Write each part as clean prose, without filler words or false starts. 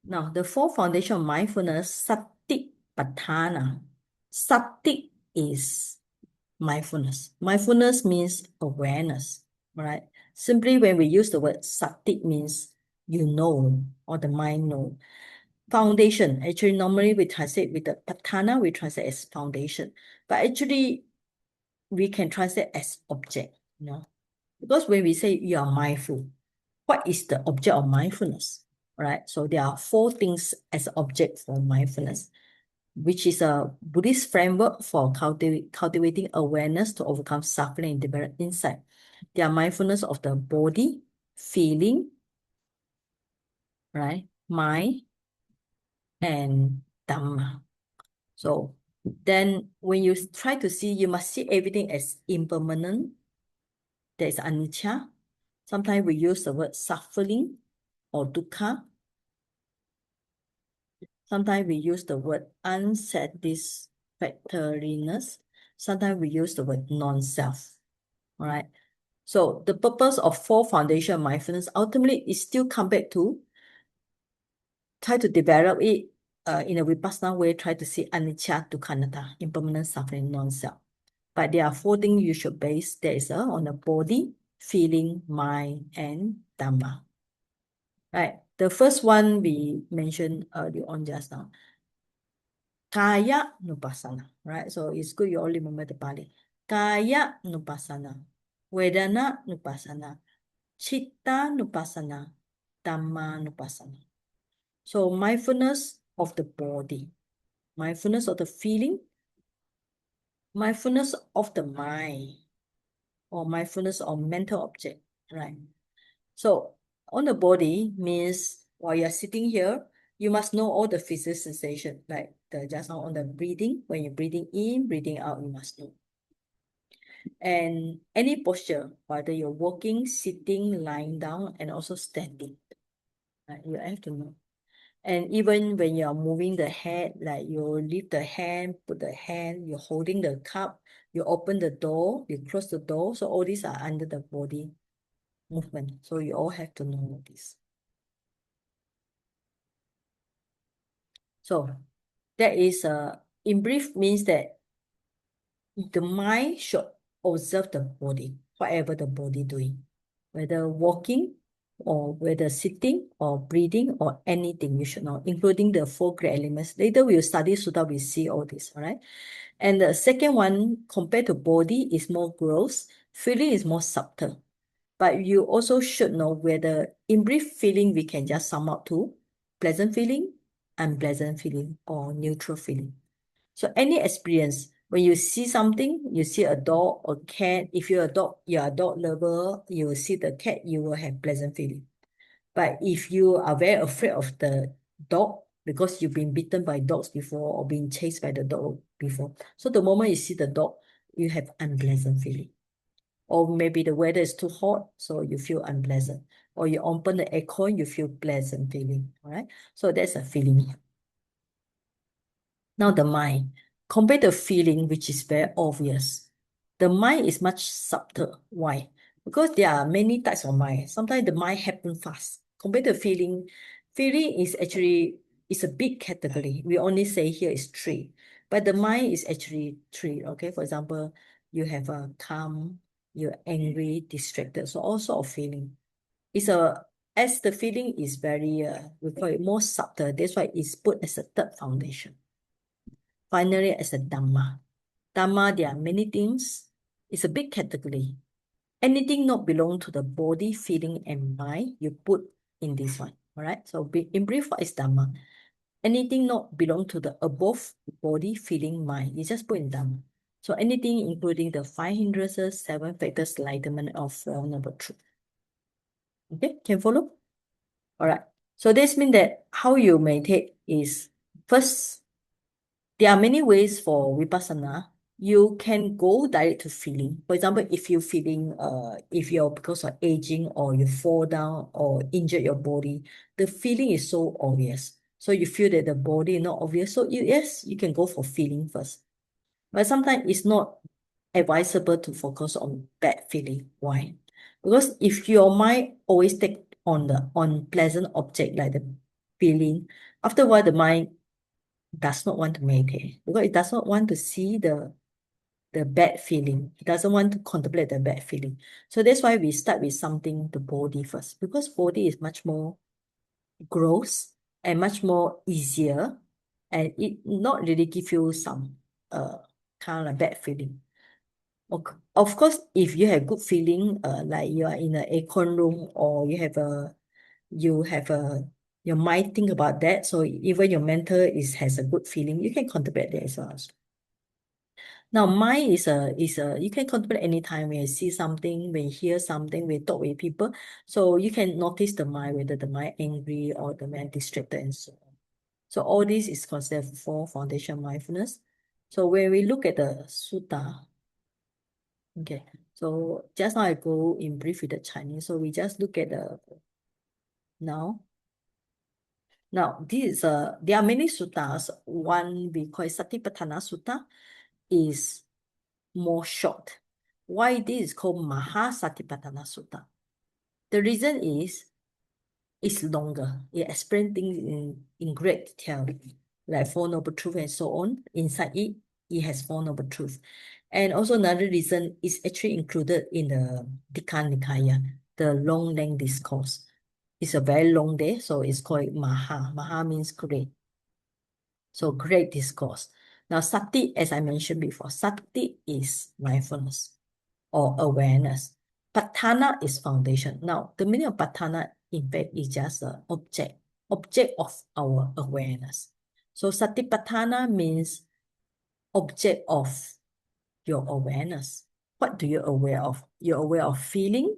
Now, the fourth foundation of mindfulness, Satipaṭṭhāna. Sati is mindfulness. Mindfulness means awareness, right? Simply when we use the word sati means you know, or the mind know. Foundation, actually normally we translate with the patana, we translate as foundation. But actually we can translate as object, because when we say you are mindful, what is the object of mindfulness, right? So there are four things as object for mindfulness, which is a Buddhist framework for cultivating awareness to overcome suffering and develop insight. They are mindfulness of the body, feeling, right, mind, and dharma. So then when you try to see, you must see everything as impermanent. There is anicca. Sometimes we use the word suffering or dukkha. Sometimes we use the word unsatisfactoriness. Sometimes we use the word non-self. All right. So the purpose of four foundation mindfulness ultimately is still come back to try to develop it in a vipassana way, try to see anicca, dukkha, anatta, impermanent, suffering, non-self. But there are four things you should base. There is on the body, feeling, mind, and dharma. Right. The first one we mentioned earlier on just now. Kāyānupassanā. Right. So it's good you all remember the Pali. Kāyānupassanā. Vedanānupassanā. Cittānupassanā. Dhammanupassana. So mindfulness of the body, mindfulness of the feeling, mindfulness of the mind, or mindfulness of mental object, right? So on the body means while you're sitting here, you must know all the physical sensation, like just now on the breathing, when you're breathing in, breathing out, you must know. And any posture, whether you're walking, sitting, lying down, and also standing, right? You have to know. And even when you're moving the head, like you lift the hand, put the hand, you're holding the cup, you open the door, you close the door. So all these are under the body movement. So you all have to know this. So that is, in brief, means that the mind should observe the body, whatever the body doing, whether walking or whether sitting or breathing or anything, you should know, including the four great elements. Later we'll study Sutta, we see all this, all right? And the second one, compared to body, is more gross. Feeling is more subtle. But you also should know whether, in brief, feeling we can just sum up to pleasant feeling, unpleasant feeling, or neutral feeling. So any experience, when you see something, you see a dog or cat, if you're a dog lover, you will see the cat, you will have pleasant feeling. But if you are very afraid of the dog, because you've been bitten by dogs before or been chased by the dog before, so the moment you see the dog, you have unpleasant feeling. Or maybe the weather is too hot, so you feel unpleasant. Or you open the aircon, you feel pleasant feeling. All right. So that's a feeling. Now the mind. Compared to feeling, which is very obvious, the mind is much subtle. Why? Because there are many types of mind. Sometimes the mind happens fast. Compared to feeling, feeling is actually a big category. We only say here is three. But the mind is actually three. Okay. For example, you have a calm, you're angry, distracted. So all sort of feeling. As the feeling is very, we call it more subtle. That's why it's put as a third foundation. Finally, as a dhamma. Dhamma, there are many things. It's a big category. Anything not belong to the body, feeling, and mind, you put in this one. All right. So in brief, what is dhamma? Anything not belong to the above body, feeling, mind, you just put in dhamma. So anything including the 5 hindrances, 7 factors, enlightenment of Noble Truth. Okay, can follow? All right. So this means that how you meditate is first, there are many ways for vipassana. You can go direct to feeling. For example, if you're feeling, if you're because of aging or you fall down or injure your body, the feeling is so obvious. So you feel that the body is not obvious. So yes, you can go for feeling first. But sometimes it's not advisable to focus on bad feeling. Why? Because if your mind always take on the unpleasant object like the feeling. After a while, the mind does not want to meditate because it does not want to see the bad feeling. It doesn't want to contemplate the bad feeling. So that's why we start with something, the body first, because body is much more gross and much more easier, and it not really give you some kind of like bad feeling. Of course, if you have good feeling, like you are in an aircon room, or you have a your mind think about that, so even your mental has a good feeling, you can contemplate that as well. Now, mind is a you can contemplate anytime when you see something, when you hear something, when you talk with people. So you can notice the mind, whether the mind angry or the mind distracted and so on. So all this is considered for foundation mindfulness. So when we look at the sutta, okay, so just now I go in brief with the Chinese. So we just look at the now. Now, there are many suttas. One we call Satipaṭṭhāna Sutta is more short. Why this is called Mahāsatipaṭṭhāna Sutta? The reason is it's longer. It explains things in great detail, like Four Noble Truths and so on. Inside it has Four Noble Truths. And also another reason is actually included in the Nikaya, the long length discourse. It's a very long day, so it's called Maha. Maha means great. So great discourse. Now, Sati, as I mentioned before, Sati is mindfulness or awareness. Paṭṭhāna is foundation. Now, the meaning of Paṭṭhāna, in fact, is just an object of our awareness. So Satipaṭṭhāna means object of your awareness. What do you aware of? You're aware of feeling,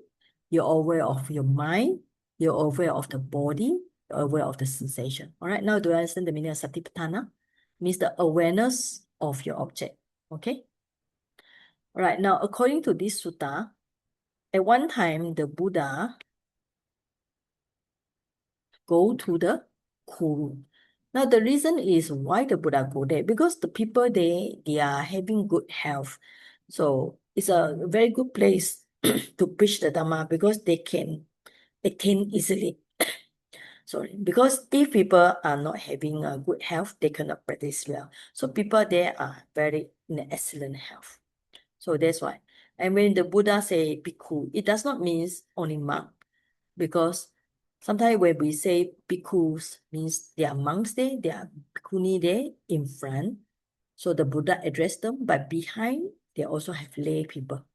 you're aware of your mind, you're aware of the body, you're aware of the sensation. All right, now do you understand the meaning of Satipaṭṭhāna? Means the awareness of your object. Okay? All right, now according to this sutta, at one time the Buddha go to the Kuru. Now the reason is why the Buddha go there, because the people there, they are having good health. So it's a very good place to preach the Dharma because they can attain easily. Sorry, because if people are not having a good health, they cannot practice well. So people there are very in excellent health. So that's why. And when the Buddha say bhikkhu, it does not mean only monk, because sometimes when we say bhikkhus, means there are monks there, there are bhikkhuni there in front. So the Buddha addressed them, but behind they also have lay people.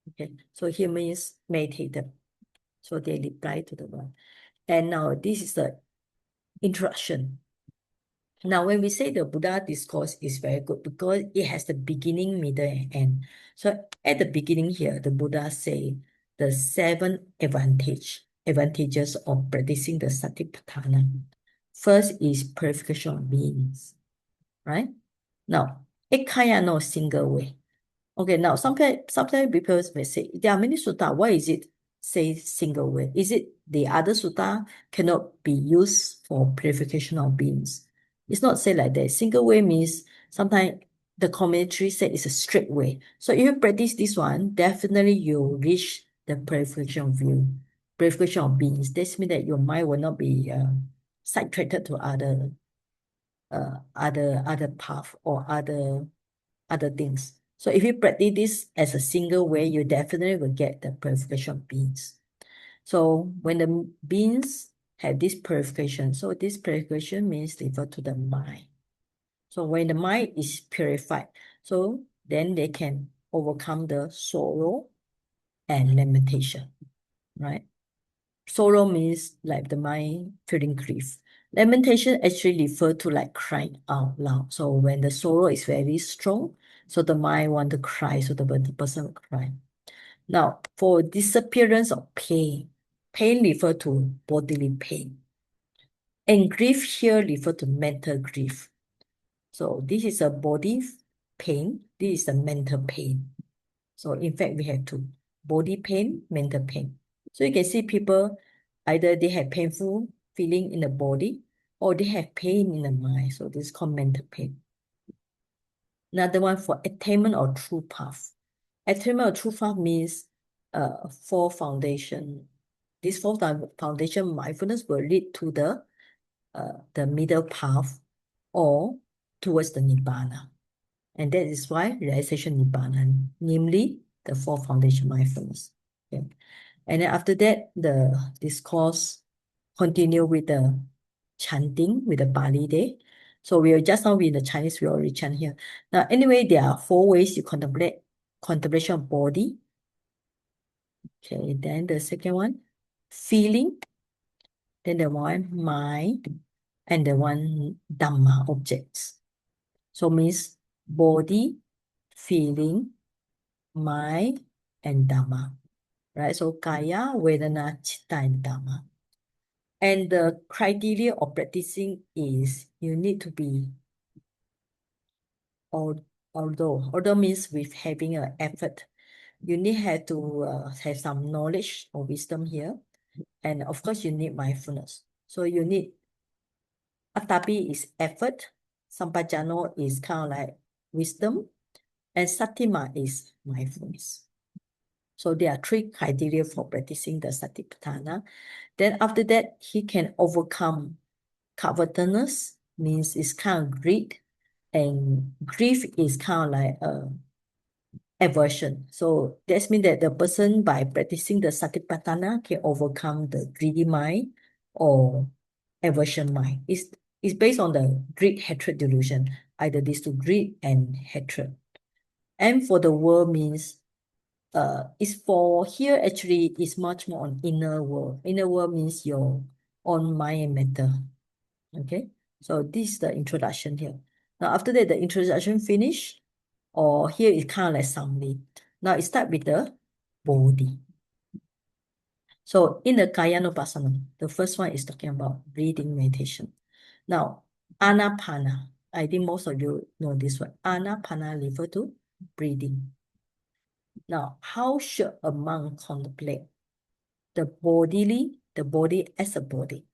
Okay, so here means meditator. So they reply to the one. And now this is the introduction. Now, when we say the Buddha discourse is very good because it has the beginning, middle, and end. So at the beginning here, the Buddha say the seven advantages of practicing the Satipaṭṭhāna. First is purification of beings, right? Now, ekaya no single way. Okay, now sometimes people may say there are many sutta. Why is it say single way? Is it the other sutta cannot be used for purification of beings? It's not say like that. Single way means sometimes the commentary said it's a straight way. So if you practice this one, definitely you reach the purification of you, purification of beings. This means that your mind will not be sidetracked to other path or other things. So if you practice this as a single way, you definitely will get the purification of beings. So when the beings have this purification, so this purification means refer to the mind. So when the mind is purified, so then they can overcome the sorrow and lamentation, right? Sorrow means like the mind feeling grief. Lamentation actually refer to like crying out loud. So when the sorrow is very strong, so the mind want to cry, so the person will cry. Now, for disappearance of pain, pain refer to bodily pain. And grief here refer to mental grief. So this is a body pain, this is a mental pain. So in fact, we have two, body pain, mental pain. So you can see people, either they have painful feeling in the body or they have pain in the mind. So this is called mental pain. Another one for attainment or true path. Attainment or true path means four foundation. This four foundation mindfulness will lead to the the middle path or towards the Nibbana. And that is why realization Nibbana, namely the four foundation mindfulness. Okay. And then after that, the discourse continue with the chanting, with the Pali day. So we are just now in the Chinese, we already chant here. Now, anyway, there are four ways you contemplation of body. Okay, then the second one, feeling. Then the one, mind. And the one, dhamma, objects. So means body, feeling, mind, and dhamma. Right? So kaya, vedana, citta, and dhamma. And the criteria of practicing is you need to be, although means with having an effort, you need to have some knowledge or wisdom here. And of course, you need mindfulness. So you need, atapi is effort, sampajano is kind of like wisdom, and satima is mindfulness. So there are three criteria for practicing the Satipaṭṭhāna. Then after that, he can overcome covetousness, means it's kind of greed, and grief is kind of like aversion. So that means that the person, by practicing the Satipaṭṭhāna, can overcome the greedy mind or aversion mind. It's based on the greed, hatred, delusion, either these two, greed and hatred. And for the world means, is for here actually is much more on inner world. Inner world means your own mind and matter. Okay, so this is the introduction here. Now after that, the introduction finish, or here is kind of like summary. Now it start with the body. So in the Kāyānupassanā, the first one is talking about breathing meditation. Now, Anapana, I think most of you know this one. Anapana refer to breathing. Now, how should a monk contemplate the body as a body?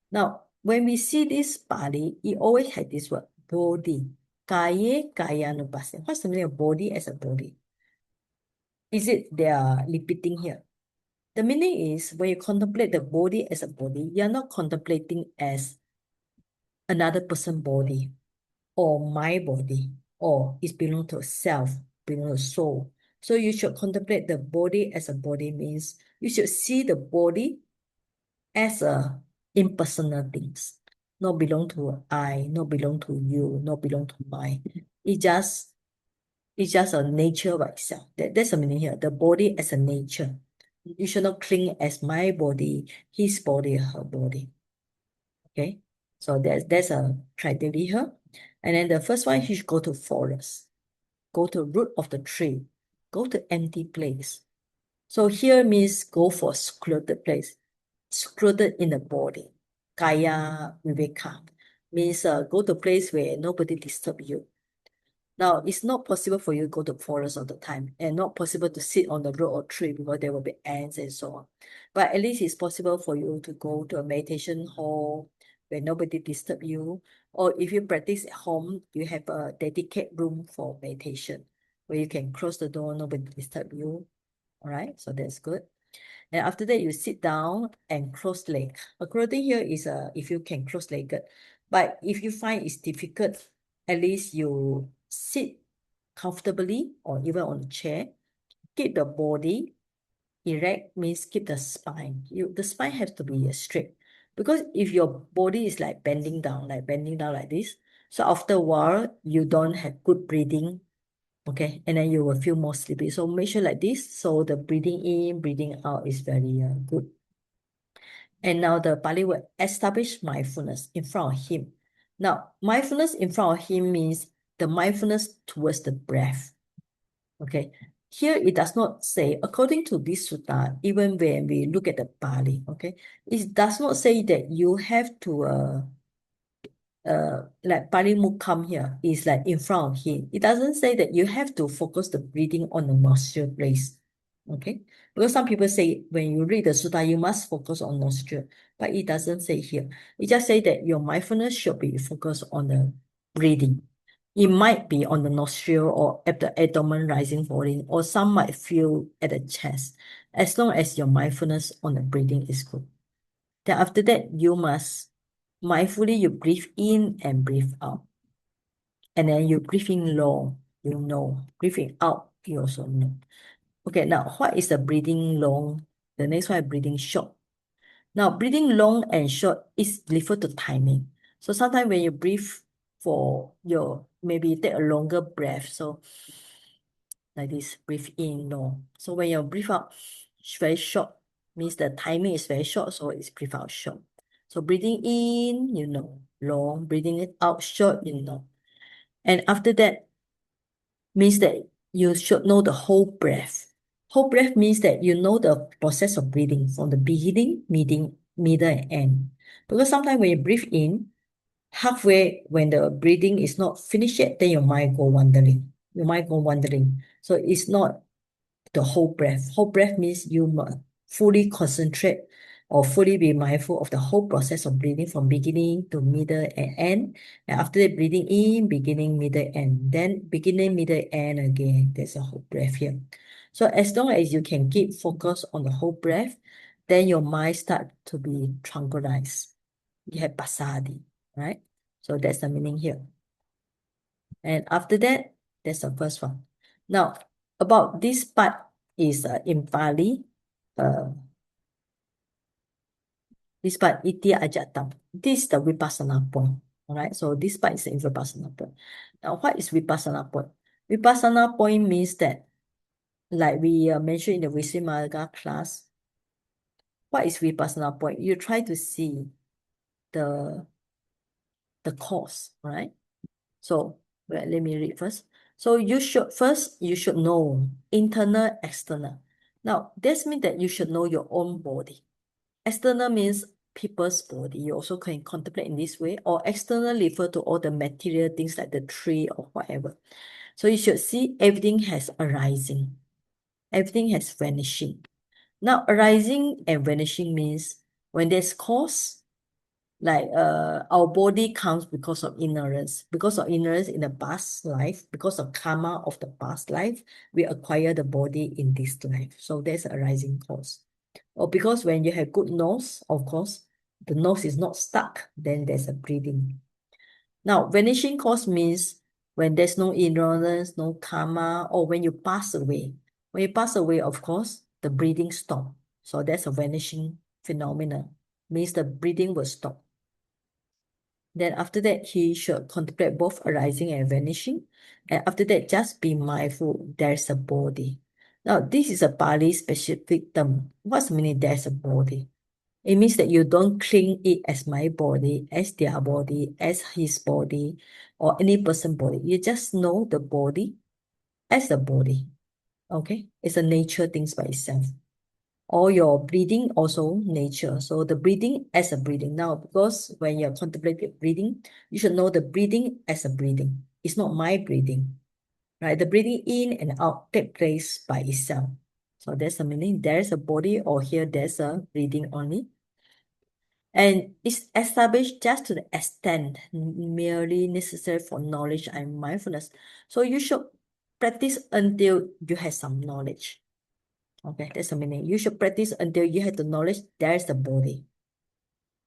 Now, when we see this Pali, it always had this word, body. Kaye Kāyānupassanā. What's the meaning of body as a body? Is it they are repeating here? The meaning is when you contemplate the body as a body, you're not contemplating as another person's body or my body, or it belongs to a self, belongs to soul. So you should contemplate the body as a body, means you should see the body as a impersonal things, not belong to I, not belong to you, not belong to mine. It's just a nature by itself. That's the meaning here. The body as a nature. You should not cling as my body, his body, her body. Okay, so there's a criteria here. And then the first one, you should go to forest, go to root of the tree, go to empty place. So here means go for secluded place, secluded in the body. Kaya viveka means go to place where nobody disturb you. Now, it's not possible for you to go to forest all the time, and not possible to sit on the root or tree because there will be ants and so on. But at least it's possible for you to go to a meditation hall where nobody disturb you. Or if you practice at home, you have a dedicated room for meditation where you can close the door, nobody disturb you. All right, so that's good. And after that, you sit down and cross leg. According here is if you can cross legged. But if you find it's difficult, at least you sit comfortably or even on a chair. Keep the body erect, means keep the spine. The spine has to be straight. Because if your body is like bending down like this, so after a while, you don't have good breathing. Okay, and then you will feel more sleepy. So make sure like this. So the breathing in, breathing out is very good. And now the Pali will establish mindfulness in front of him. Now, mindfulness in front of him means the mindfulness towards the breath. Okay, here it does not say, according to this sutta, even when we look at the Pali, okay, it does not say that you have to like Pali Mukam here is like in front of him. It doesn't say that you have to focus the breathing on the nostril place. Okay, because some people say when you read the sutta, you must focus on nostril, but it doesn't say here. It just say that your mindfulness should be focused on the breathing. It might be on the nostril or at the abdomen rising, falling, or some might feel at the chest. As long as your mindfulness on the breathing is good. Then after that, you must Mindfully, you breathe in and breathe out. And then you breathe in long, you know. Breathing out, you also know. Okay, now what is the breathing long? The next one is breathing short. Now, breathing long and short is referred to timing. So sometimes when you breathe for your, maybe you take a longer breath. So like this, breathe in long. So when you breathe out, it's very short, means the timing is very short, so it's breathe out short. So breathing in, you know, long, breathing it out short, you know. And after that, means that you should know the whole breath. Whole breath means that you know the process of breathing from the beginning, middle, and end. Because sometimes when you breathe in, halfway when the breathing is not finished yet, then your mind go wandering. Your mind go wandering. So it's not the whole breath. Whole breath means you must fully concentrate or fully be mindful of the whole process of breathing from beginning to middle and end. And after that, breathing in, beginning, middle, end. Then beginning, middle, end again. There's a whole breath here. So as long as you can keep focus on the whole breath, then your mind start to be tranquilized. You have passaddhi, right? So that's the meaning here. And after that, that's the first one. Now, about this part is in Pali. Uh, this part, iti ajatam. This is the vipassana point. All right, so this part is the vipassana point. Now, what is vipassana point? Vipassana point means that, like we mentioned in the Visuddhimagga class, what is vipassana point? You try to see the cause, right? So let me read first. So you should know internal, external. Now, this means that you should know your own body. External means people's body. You also can contemplate in this way, or external refer to all the material things like the tree or whatever. So you should see everything has arising, everything has vanishing. Now, arising and vanishing means when there's cause, like our body comes because of ignorance in the past life, because of karma of the past life, we acquire the body in this life. So there's a arising cause. Or because when you have good nose, of course, the nose is not stuck, then there's a breathing. Now, vanishing cause means when there's no ignorance, no karma, or when you pass away. When you pass away, of course, the breathing stop. So that's a vanishing phenomena. Means the breathing will stop. Then after that, he should contemplate both arising and vanishing. And after that, just be mindful there's a body. Now, this is a Pali specific term. What's the meaning there's a body? It means that you don't cling it as my body, as their body, as his body, or any person's body. You just know the body as the body. Okay? It's a nature things by itself. Or your breathing also nature. So the breathing as a breathing. Now, because when you're contemplating breathing, you should know the breathing as a breathing. It's not my breathing, right? The breathing in and out take place by itself. So that's the meaning. There's a body, or here there's a breathing only. And it's established just to the extent merely necessary for knowledge and mindfulness. So you should practice until you have some knowledge. Okay, that's the meaning. You should practice until you have the knowledge there's the body.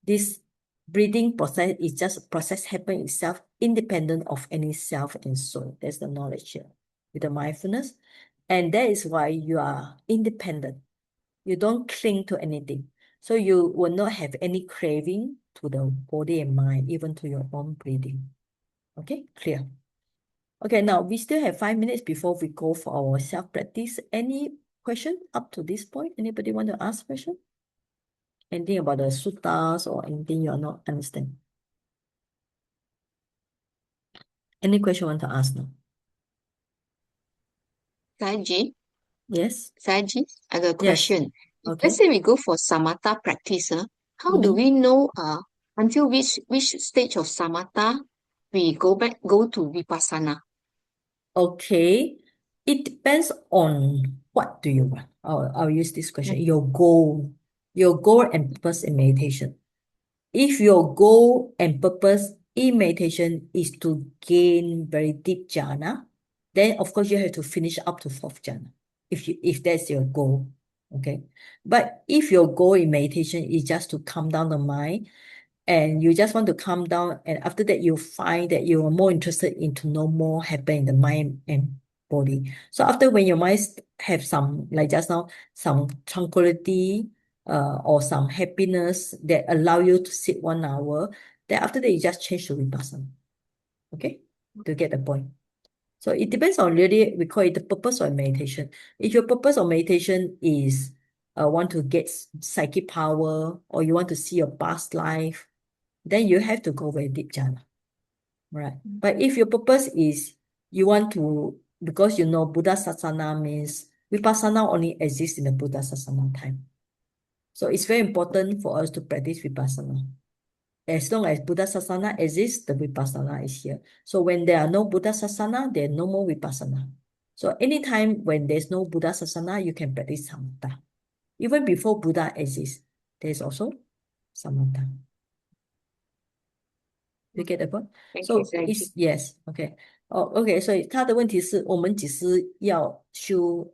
This breathing process is just a process happening itself, independent of any self and soul. That's the knowledge here with the mindfulness. And that is why you are independent. You don't cling to anything. So you will not have any craving to the body and mind, even to your own breathing. Okay, clear. Okay, now we still have 5 minutes before we go for our self-practice. Any question up to this point? Anybody want to ask question? Anything about the suttas or anything you are not understand? Any question want to ask now? Saji, Yes? Saji, I got a Yes. question. If Okay. let's say we go for samatha practice, how do we know until which stage of samatha we go to vipassana? Okay. It depends on what do you want. I'll use this question. Mm. Your goal and purpose in meditation. If your goal and purpose in meditation is to gain very deep jhana, then of course you have to finish up to fourth jhana. If that's your goal, okay. But if your goal in meditation is just to calm down the mind, and you just want to calm down, and after that you find that you are more interested in to know more happen in the mind and body. So after when your mind have some, like just now, some tranquility or some happiness that allow you to sit 1 hour, then after that you just change to vipassana. Okay, to get the point. So it depends on really, we call it the purpose of meditation. If your purpose of meditation is want to get psychic power, or you want to see your past life, then you have to go very deep jhana, right? But if your purpose is you want to, because you know Buddha Sasana means Vipassana only exists in the Buddha Sasana time. So it's very important for us to practice Vipassana. As long as Buddha Sasana exists, the Vipassana is here. So when there are no Buddha Sasana, there's no more Vipassana. So anytime when there's no Buddha Sasana, you can practice Samatha. Even before Buddha exists, there's also Samatha. You get the point? Thank you, So thank you. it's yes, okay.哦，OK，所以他的问题是我们只是要修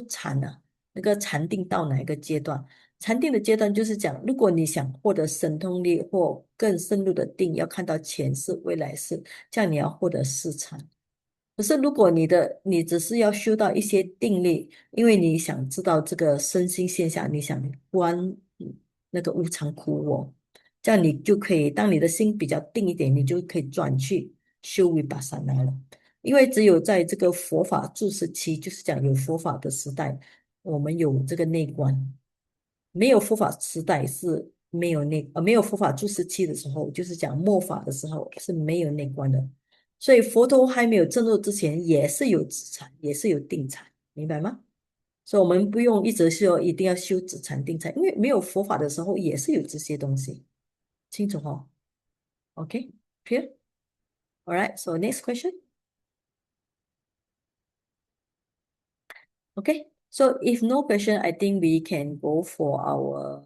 禅啊，那个禅定到哪一个阶段？禅定的阶段就是讲，如果你想获得神通力或更深入的定，要看到前世、未来世，这样你要获得四禅。可是如果你只是要修到一些定力，因为你想知道这个身心现象，你想观那个无常苦我。这样你就可以，当你的心比较定一点，你就可以转去修维巴萨那了。因为只有在这个佛法住世期，就是讲有佛法的时代，我们有这个内观；没有佛法时代是没有佛法住世期的时候，就是讲末法的时候是没有内观的。所以佛陀还没有证入之前，也是有止禅，也是有定禅，明白吗？所以我们不用一直说一定要修止禅定禅，因为没有佛法的时候也是有这些东西。清楚哈？Okay, clear? All right, so next question. Okay, so if no question, I think we can go for our